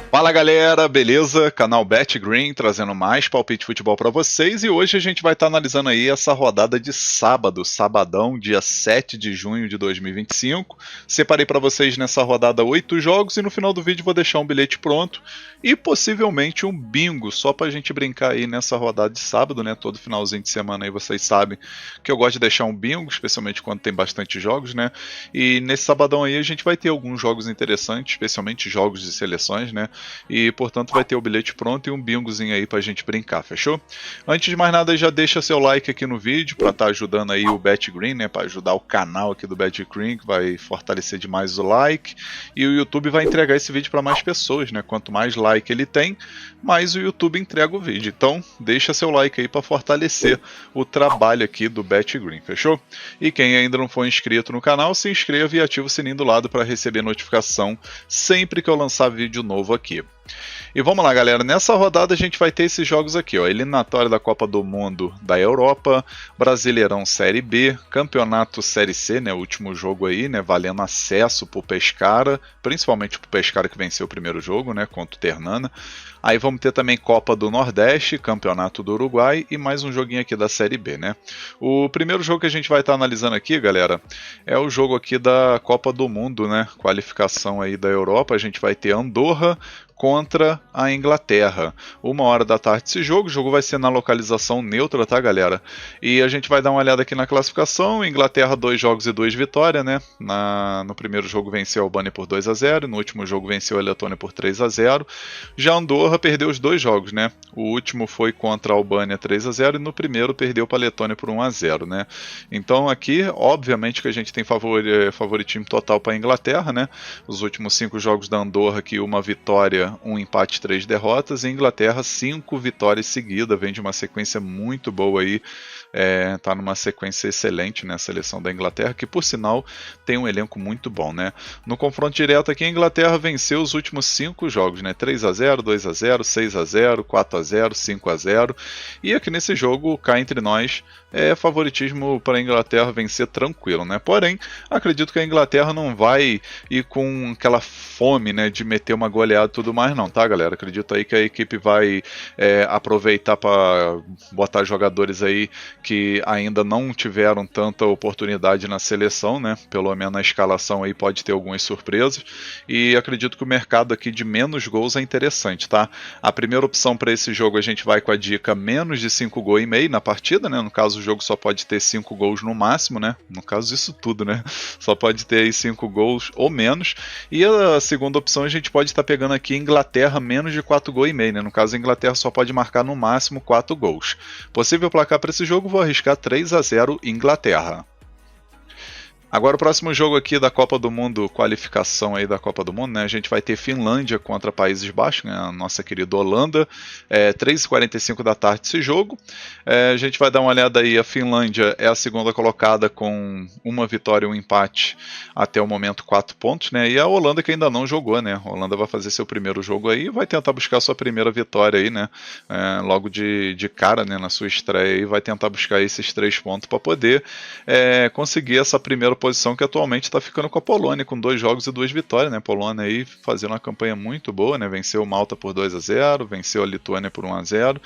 Fala galera, beleza? Canal BetGreen trazendo mais palpite de futebol para vocês, e hoje a gente vai estar analisando aí essa rodada de sábado, sabadão, dia 7 de junho de 2025. Separei para vocês nessa rodada 8 jogos e no final do vídeo vou deixar um bilhete pronto e possivelmente um bingo, só para a gente brincar aí nessa rodada de sábado, né? Todo finalzinho de semana aí vocês sabem que eu gosto de deixar um bingo, especialmente quando tem bastante jogos, né? E nesse sabadão aí a gente vai ter alguns jogos interessantes, especialmente jogos de seleções, né? E portanto vai ter o bilhete pronto e um bingozinho aí pra gente brincar, fechou? Antes de mais nada, já deixa seu like aqui no vídeo pra estar ajudando aí o BetGreen, né? Pra ajudar o canal aqui do BetGreen, que vai fortalecer demais o like. E o YouTube vai entregar esse vídeo para mais pessoas, né? Quanto mais like ele tem, mais o YouTube entrega o vídeo. Então deixa seu like aí pra fortalecer o trabalho aqui do BetGreen, fechou? E quem ainda não for inscrito no canal, se inscreva e ativa o sininho do lado para receber notificação sempre que eu lançar vídeo novo aqui. E vamos lá galera, nessa rodada a gente vai ter esses jogos aqui, ó, eliminatória da Copa do Mundo da Europa, Brasileirão Série B, Campeonato Série C, né, o último jogo aí, né, valendo acesso pro Pescara, principalmente pro Pescara que venceu o primeiro jogo, né, contra o Ternana. Aí vamos ter também Copa do Nordeste, Campeonato do Uruguai e mais um joguinho aqui da Série B, né. O primeiro jogo que a gente vai estar analisando aqui, galera, é o jogo aqui da Copa do Mundo, né, qualificação aí da Europa. A gente vai ter Andorra contra a Inglaterra. 1h da tarde esse jogo, o jogo vai ser na localização neutra, tá galera? E a gente vai dar uma olhada aqui na classificação. Inglaterra 2 jogos e 2 vitórias, né? No primeiro jogo venceu a Albânia por 2-0, no último jogo venceu a Letônia por 3-0. Já Andorra perdeu os 2 jogos, né? O último foi contra a Albânia 3-0 e no primeiro perdeu para a Letônia por 1-0, né? Então aqui, obviamente que a gente tem favoritismo total para a Inglaterra, né? Os últimos 5 jogos da Andorra aqui, 1 vitória, 1 empate, 3 derrotas, e Inglaterra 5 vitórias seguidas, vem de uma sequência muito boa aí, tá numa sequência excelente, né, a seleção da Inglaterra, que por sinal tem um elenco muito bom, né. No confronto direto aqui, a Inglaterra venceu os últimos 5 jogos, né, 3-0, 2-0, 6-0, 4-0, 5-0, e aqui nesse jogo, cá entre nós, favoritismo para a Inglaterra vencer tranquilo, né, porém, acredito que a Inglaterra não vai ir com aquela fome, né, de meter uma goleada e tudo mais não, tá galera, acredito aí que a equipe vai aproveitar para botar jogadores aí que ainda não tiveram tanta oportunidade na seleção, né? Pelo menos na escalação aí pode ter algumas surpresas, e acredito que o mercado aqui de menos gols é interessante, tá? A primeira opção para esse jogo a gente vai com a dica menos de 5,5 gols na partida, né? No caso o jogo só pode ter 5 gols no máximo, né? No caso isso tudo, né? Só pode ter aí 5 gols ou menos, e a segunda opção a gente pode estar pegando aqui Inglaterra menos de 4,5 gols, né? No caso a Inglaterra só pode marcar no máximo 4 gols. Possível placar para esse jogo, vou arriscar 3-0 Inglaterra. Agora o próximo jogo aqui da Copa do Mundo, qualificação aí da Copa do Mundo, né? A gente vai ter Finlândia contra Países Baixos, né? A nossa querida Holanda, 3h45 da tarde esse jogo. A gente vai dar uma olhada aí, a Finlândia é a segunda colocada com 1 vitória e 1 empate até o momento, 4 pontos, né? E a Holanda que ainda não jogou, né? A Holanda vai fazer seu primeiro jogo aí e vai tentar buscar sua primeira vitória aí, né? Logo de cara, né? Na sua estreia aí, vai tentar buscar esses 3 pontos para poder conseguir essa primeira posição que atualmente está ficando com a Polônia, com 2 jogos e 2 vitórias, né? A Polônia aí fazendo uma campanha muito boa, né? Venceu Malta por 2-0, venceu a Lituânia por 1-0,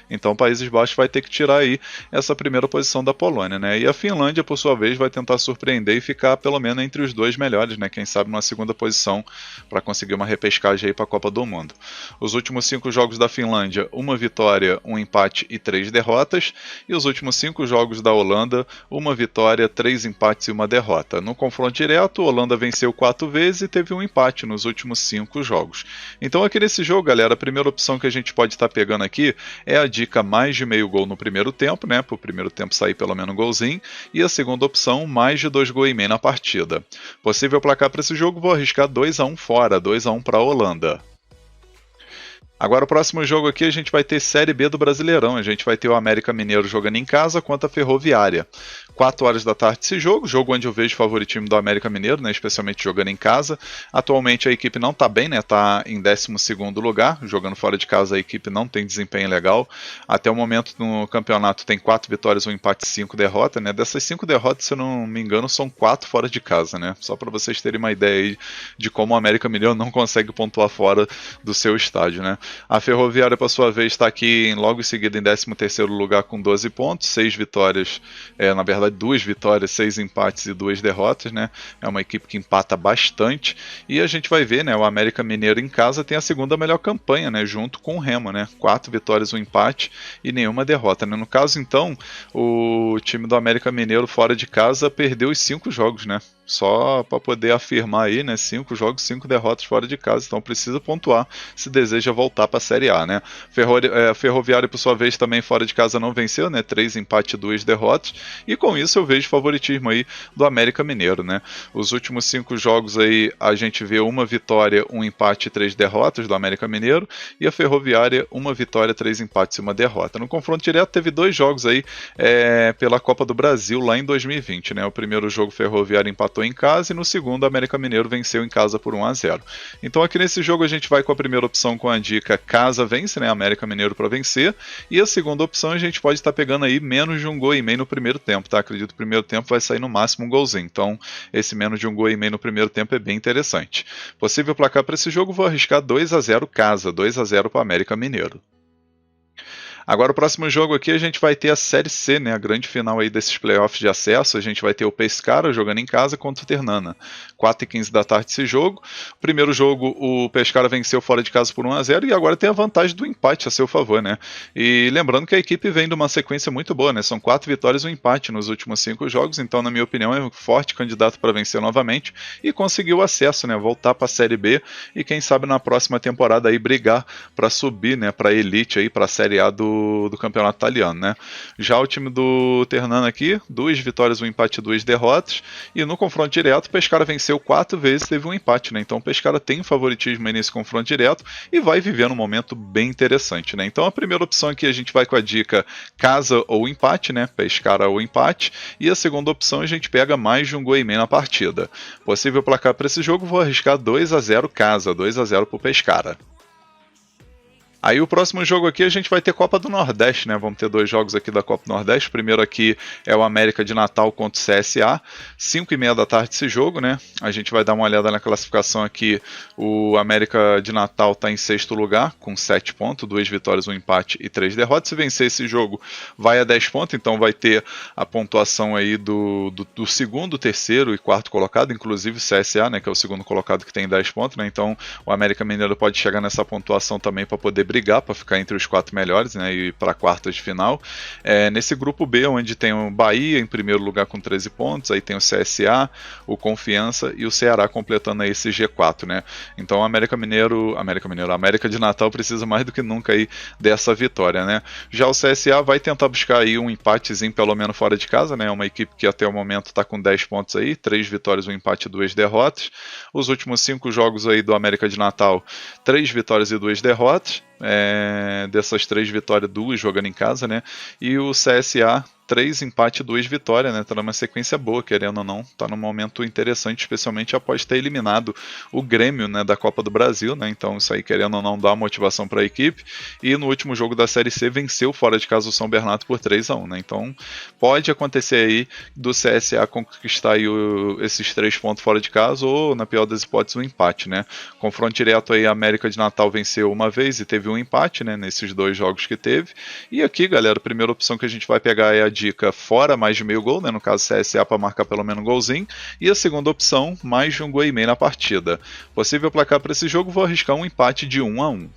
então Países Baixos vai ter que tirar aí essa primeira posição da Polônia, né? E a Finlândia, por sua vez, vai tentar surpreender e ficar pelo menos entre os 2 melhores, né? Quem sabe numa segunda posição para conseguir uma repescagem aí para a Copa do Mundo. Os últimos 5 jogos da Finlândia, 1 vitória, 1 empate e 3 derrotas, e os últimos 5 jogos da Holanda, 1 vitória, 3 empates e 1 derrota. No confronto direto, a Holanda venceu 4 vezes e teve 1 empate nos últimos 5 jogos. Então aqui nesse jogo, galera, a primeira opção que a gente pode estar pegando aqui é a dica mais de meio gol no primeiro tempo, né? Para o primeiro tempo sair pelo menos um golzinho. E a segunda opção, mais de 2,5 gols na partida. Possível placar para esse jogo, vou arriscar 2-1 fora, 2-1 para a Holanda. Agora o próximo jogo aqui a gente vai ter Série B do Brasileirão, a gente vai ter o América Mineiro jogando em casa contra a Ferroviária. 4 horas da tarde esse jogo onde eu vejo o favoritismo do América Mineiro, né, especialmente jogando em casa. Atualmente a equipe não está bem, né, está em 12º lugar, jogando fora de casa a equipe não tem desempenho legal. Até o momento no campeonato tem 4 vitórias, um empate e 5 derrotas, né, dessas 5 derrotas, se eu não me engano, são 4 fora de casa, né, só para vocês terem uma ideia aí de como o América Mineiro não consegue pontuar fora do seu estádio, né. A Ferroviária, por sua vez, está aqui logo em seguida em 13º lugar com 12 pontos, 6 vitórias, na verdade 2 vitórias, 6 empates e 2 derrotas, né? É uma equipe que empata bastante e a gente vai ver, né? O América Mineiro em casa tem a segunda melhor campanha, né? Junto com o Remo, né? 4 vitórias, um empate e nenhuma derrota, né? No caso, então, o time do América Mineiro fora de casa perdeu os 5 jogos, né? Só para poder afirmar aí, né? 5 jogos, 5 derrotas fora de casa, então precisa pontuar se deseja voltar para a Série A, né? Ferroviário, por sua vez, também fora de casa não venceu, né? 3 empates e 2 derrotas, e com isso eu vejo favoritismo aí do América Mineiro, né? Os últimos 5 jogos aí a gente vê uma vitória, um empate e 3 derrotas do América Mineiro, e a Ferroviária uma vitória, 3 empates e uma derrota. No confronto direto teve 2 jogos aí pela Copa do Brasil lá em 2020, né? O primeiro jogo Ferroviária empatou em casa e no segundo o América Mineiro venceu em casa por 1-0. Então aqui nesse jogo a gente vai com a primeira opção com a dica casa vence, né? América Mineiro para vencer, e a segunda opção a gente pode estar pegando aí menos de 1,5 gols no primeiro tempo, tá? Acredito que o primeiro tempo vai sair no máximo um golzinho, então esse menos de 1,5 gols no primeiro tempo é bem interessante. Possível placar para esse jogo, vou arriscar 2-0 casa, 2-0 para América Mineiro. Agora o próximo jogo aqui a gente vai ter a Série C, né, a grande final aí desses playoffs de acesso. A gente vai ter o Pescara jogando em casa contra o Ternana. 4h15 da tarde esse jogo. O primeiro jogo o Pescara venceu fora de casa por 1-0 e agora tem a vantagem do empate a seu favor, né? E lembrando que a equipe vem de uma sequência muito boa, né? São 4 vitórias e um empate nos últimos 5 jogos, então na minha opinião é um forte candidato para vencer novamente e conseguir o acesso, né? Voltar para a Série B e quem sabe na próxima temporada aí brigar para subir, né? Para a elite aí, para a Série A do campeonato italiano, né? Já o time do Ternana aqui, 2 vitórias, um empate e 2 derrotas, e no confronto direto o Pescara venceu 4 vezes, teve um empate, né? Então o Pescara tem favoritismo aí nesse confronto direto e vai vivendo um momento bem interessante, né? Então a primeira opção aqui a gente vai com a dica casa ou empate, né? Pescara ou empate, e a segunda opção a gente pega mais de 1,5 gols na partida. Possível placar para esse jogo, vou arriscar 2-0 casa, 2-0 para o Pescara. Aí o próximo jogo aqui a gente vai ter Copa do Nordeste, né? Vamos ter 2 jogos aqui da Copa do Nordeste. O primeiro aqui é o América de Natal contra o CSA. 5h30 da tarde esse jogo, né? A gente vai dar uma olhada na classificação aqui. O América de Natal está em 6º lugar, com 7 pontos, 2 vitórias, um empate e 3 derrotas. Se vencer esse jogo, vai a 10 pontos, então vai ter a pontuação aí do segundo, terceiro e quarto colocado, inclusive o CSA, né? Que é o segundo colocado que tem 10 pontos, né? Então o América Mineiro pode chegar nessa pontuação também para poder brigar para ficar entre os 4 melhores, né, e para quartas de final. Nesse grupo B, onde tem o Bahia em primeiro lugar com 13 pontos, aí tem o CSA, o Confiança e o Ceará completando aí esse G4, né? Então o América de Natal precisa mais do que nunca aí dessa vitória, né? Já o CSA vai tentar buscar aí um empatezinho pelo menos fora de casa, né? Uma equipe que até o momento está com 10 pontos aí, 3 vitórias, um empate e 2 derrotas. Os últimos 5 jogos aí do América de Natal, 3 vitórias e 2 derrotas. Dessas 3 vitórias, 2 jogando em casa, né? E o CSA 3 empates e 2 vitórias, né? Tá numa sequência boa, querendo ou não. Tá num momento interessante, especialmente após ter eliminado o Grêmio, né, da Copa do Brasil, né? Então isso aí, querendo ou não, dá motivação para a equipe. E no último jogo da Série C venceu fora de casa o São Bernardo por 3-1, né? Então pode acontecer aí do CSA conquistar aí esses 3 pontos fora de casa ou, na pior das hipóteses, um empate, né? Confronto direto aí, a América de Natal venceu uma vez e teve um empate, né, nesses 2 jogos que teve. E aqui, galera, a primeira opção que a gente vai pegar é a dica fora mais de meio gol, né, no caso CSA para marcar pelo menos um golzinho, e a segunda opção, mais de 1,5 gols na partida. Possível placar para esse jogo, vou arriscar um empate de 1-1.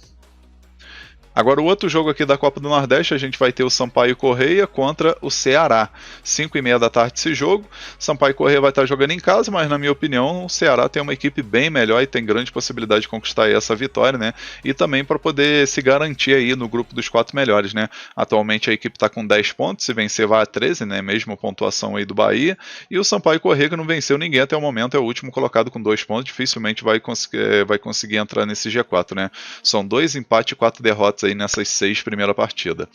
Agora o outro jogo aqui da Copa do Nordeste, a gente vai ter o Sampaio Corrêa contra o Ceará. 5h30 da tarde esse jogo. Sampaio Corrêa vai estar jogando em casa, mas na minha opinião o Ceará tem uma equipe bem melhor e tem grande possibilidade de conquistar aí essa vitória, né? E também para poder se garantir aí no grupo dos 4 melhores, né? Atualmente a equipe está com 10 pontos, se vencer vai a 13, né? Mesma pontuação aí do Bahia. E o Sampaio Corrêa, que não venceu ninguém até o momento, é o último colocado com 2 pontos, dificilmente vai conseguir entrar nesse G4, né? São 2 empates e 4 derrotas aí nessas 6 primeiras partidas.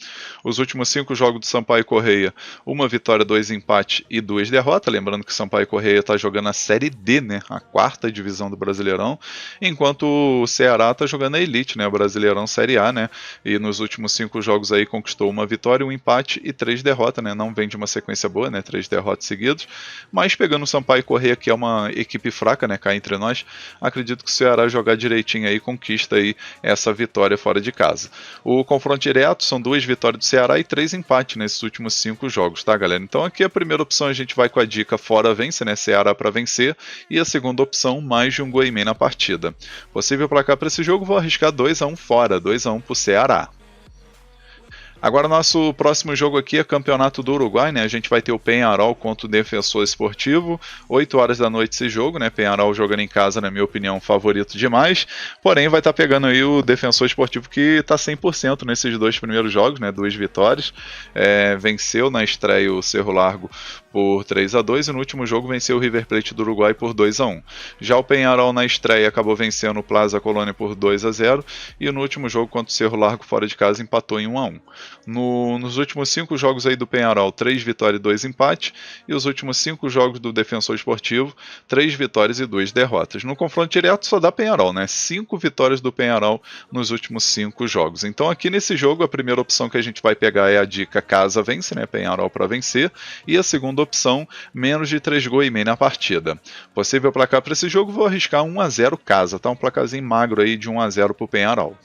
Os últimos 5 jogos do Sampaio Corrêa, 1 vitória, 2 empates e 2 derrotas. Lembrando que o Sampaio Corrêa está jogando a Série D, né, a 4ª divisão do Brasileirão, enquanto o Ceará está jogando a Elite, né, o Brasileirão Série A, né, e nos últimos 5 jogos aí conquistou 1 vitória, 1 empate e 3 derrotas, né, não vem de uma sequência boa, né, 3 derrotas seguidas, mas pegando o Sampaio Corrêa, que é uma equipe fraca, né, cá entre nós, acredito que o Ceará jogar direitinho aí conquista aí essa vitória fora de casa. O confronto direto são 2 vitórias do Ceará e 3 empates nesses últimos 5 jogos, tá, galera? Então aqui a primeira opção a gente vai com a dica fora vence, né, Ceará para vencer, e a segunda opção mais de um gol e meio na partida. Possível placar para esse jogo, vou arriscar 2-1 fora, 2-1 pro Ceará. Agora nosso próximo jogo aqui é Campeonato do Uruguai, né? A gente vai ter o Peñarol contra o Defensor Esportivo, 8 horas da noite esse jogo, né? Peñarol jogando em casa, na minha opinião, favorito demais, porém vai estar pegando aí o Defensor Esportivo que está 100% nesses 2 primeiros jogos, né? 2 vitórias, venceu na estreia o Cerro Largo por 3-2 e no último jogo venceu o River Plate do Uruguai por 2-1. Já o Peñarol na estreia acabou vencendo o Plaza Colônia por 2-0 e no último jogo contra o Cerro Largo fora de casa empatou em 1-1. Nos últimos 5 jogos aí do Peñarol, 3 vitórias e 2 empates, e os últimos 5 jogos do Defensor Esportivo, 3 vitórias e 2 derrotas. No confronto direto só dá Peñarol, né? 5 vitórias do Peñarol nos últimos 5 jogos. Então aqui nesse jogo a primeira opção que a gente vai pegar é a dica casa vence, né? Peñarol para vencer, e a segunda opção menos de 3 gols e meio na partida. Possível placar para esse jogo, vou arriscar 1-0 casa, tá? Um placarzinho magro aí de 1-0 pro Peñarol.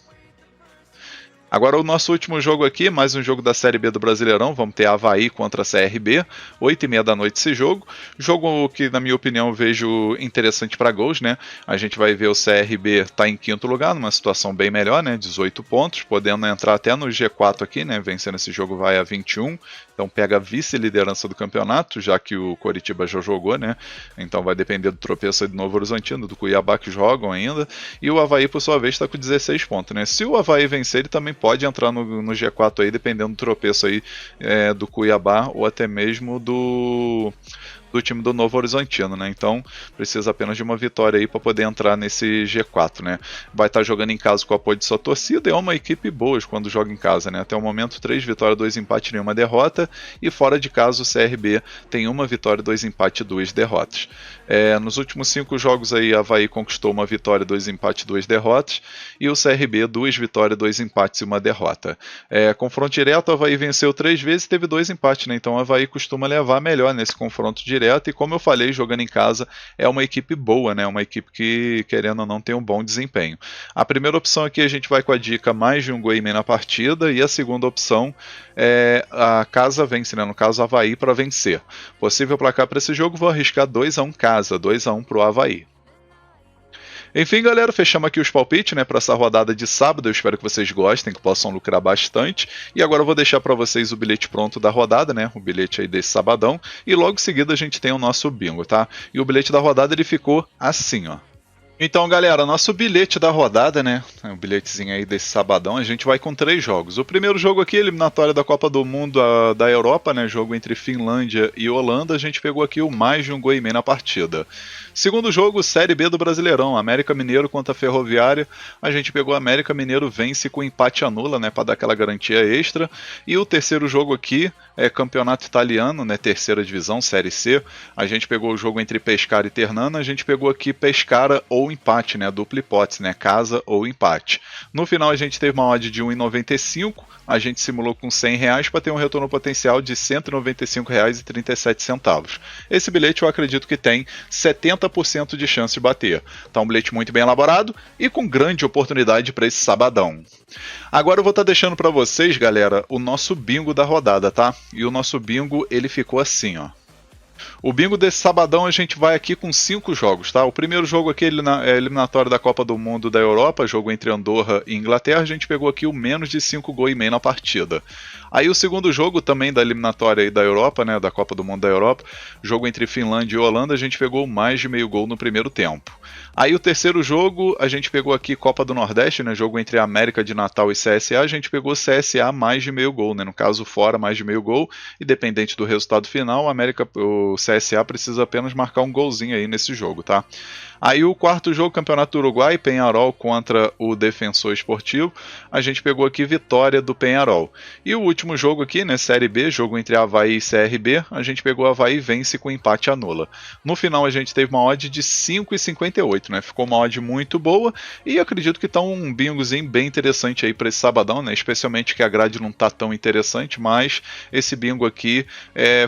Agora o nosso último jogo aqui, mais um jogo da Série B do Brasileirão, vamos ter Avaí contra a CRB, 8h30 da noite esse jogo. Jogo que, na minha opinião, eu vejo interessante para gols, né? A gente vai ver o CRB tá em 5º lugar, numa situação bem melhor, né? 18 pontos, podendo entrar até no G4 aqui, né? Vencendo esse jogo vai a 21, então pega a vice-liderança do campeonato, já que o Coritiba já jogou, né? Então vai depender do tropeço do Novo Horizontino, do Cuiabá que jogam ainda, e o Avaí, por sua vez, está com 16 pontos, né? Se o Avaí vencer, ele também pode entrar no G4 aí, dependendo do tropeço aí do Cuiabá ou até mesmo do time do Novo Horizontino, né? Então precisa apenas de uma vitória aí para poder entrar nesse G4, né? Vai estar jogando em casa com o apoio de sua torcida, é uma equipe boa quando joga em casa, né? Até o momento 3 vitórias, 2 empates e nenhuma derrota, e fora de casa o CRB tem 1 vitória, 2 empates e 2 derrotas. Nos últimos 5 jogos aí a Avaí conquistou 1 vitória, 2 empates e 2 derrotas, e o CRB 2 vitórias, 2 empates e 1 derrota. Confronto direto, a Avaí venceu 3 vezes e teve 2 empates, né? Então a Avaí costuma levar melhor nesse confronto direto, e como eu falei, jogando em casa é uma equipe boa, né? Uma equipe que, querendo ou não, tem um bom desempenho. A primeira opção aqui a gente vai com a dica mais de um gol e meio na partida, e a segunda opção é a casa vence, né? No caso, Avaí para vencer. Possível placar para esse jogo, vou arriscar 2-1 casa, 2-1 pro Avaí. Enfim, galera, fechamos aqui os palpites, né, para essa rodada de sábado. Eu espero que vocês gostem, que possam lucrar bastante. E agora eu vou deixar para vocês o bilhete pronto da rodada, né, o bilhete aí desse sabadão. E logo em seguida a gente tem o nosso bingo, tá? E o bilhete da rodada ele ficou assim, ó. Então, galera, nosso bilhete da rodada, né? O bilhetezinho aí desse sabadão, a gente vai com 3 jogos. O primeiro jogo aqui, eliminatória da Copa do Mundo da Europa, né? Jogo entre Finlândia e Holanda. A gente pegou aqui o mais de um gol e meio na partida. Segundo jogo, Série B do Brasileirão, América Mineiro contra a Ferroviária. A gente pegou o América Mineiro vence com empate anula, né? Para dar aquela garantia extra. E o terceiro jogo aqui é Campeonato Italiano, né? Terceira divisão, Série C. A gente pegou o jogo entre Pescara e Ternana. A gente pegou aqui Pescara ou empate, né? Dupla hipótese, né? Casa ou empate. No final a gente teve uma odd de 1,95. A gente simulou com R$100 para ter um retorno potencial de R$195,37. Esse bilhete eu acredito que tem 70% de chance de bater. Tá um bilhete muito bem elaborado e com grande oportunidade para esse sabadão. Agora eu vou estar deixando para vocês, galera, o nosso bingo da rodada, tá? E o nosso bingo ele ficou assim, ó. O bingo desse sabadão a gente vai aqui com 5 jogos, tá? O primeiro jogo aqui é eliminatório da Copa do Mundo da Europa, jogo entre Andorra e Inglaterra, a gente pegou aqui o menos de 5 gols e meio na partida. Aí o segundo jogo também da eliminatória aí da Europa, né, da Copa do Mundo da Europa, jogo entre Finlândia e Holanda, a gente pegou mais de meio gol no primeiro tempo. Aí o terceiro jogo, a gente pegou aqui Copa do Nordeste, né, jogo entre América de Natal e CSA, a gente pegou CSA mais de meio gol, né, no caso fora mais de meio gol, e dependente do resultado final, o CSA precisa apenas marcar um golzinho aí nesse jogo, tá? Aí o quarto jogo, Campeonato do Uruguai, Peñarol contra o Defensor Esportivo, a gente pegou aqui vitória do Peñarol. E o último jogo aqui, né, Série B, jogo entre Avaí e CRB, a gente pegou Avaí e vence com empate anula. No final a gente teve uma odd de 5,58, né, ficou uma odd muito boa e acredito que tá um bingozinho bem interessante aí para esse sabadão, né, especialmente que a grade não tá tão interessante, mas esse bingo aqui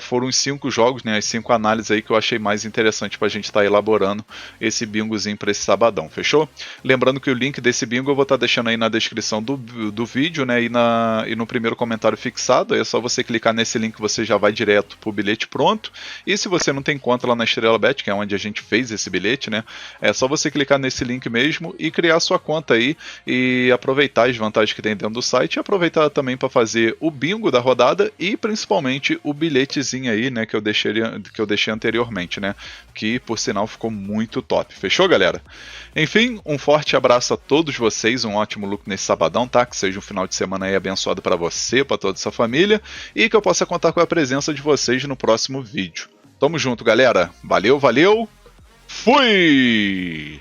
foram os 5 jogos, né, as 5 análises aí que eu achei mais interessante pra gente estar elaborando esse bingozinho para esse sabadão, fechou? Lembrando que o link desse bingo eu vou estar deixando aí na descrição do vídeo, né, e no primeiro comentário fixado, é só você clicar nesse link, você já vai direto pro bilhete pronto, e se você não tem conta lá na Estrela Bet, que é onde a gente fez esse bilhete, né, é só você clicar nesse link mesmo e criar sua conta aí, e aproveitar as vantagens que tem dentro do site, e aproveitar também para fazer o bingo da rodada, e principalmente o bilhetezinho aí, né, que eu deixei anteriormente, né, que por sinal ficou muito top. Fechou, galera? Enfim, um forte abraço a todos vocês, um ótimo look nesse sabadão, tá? Que seja um final de semana aí abençoado para você, para toda essa família, e que eu possa contar com a presença de vocês no próximo vídeo. Tamo junto, galera. Valeu, valeu. Fui!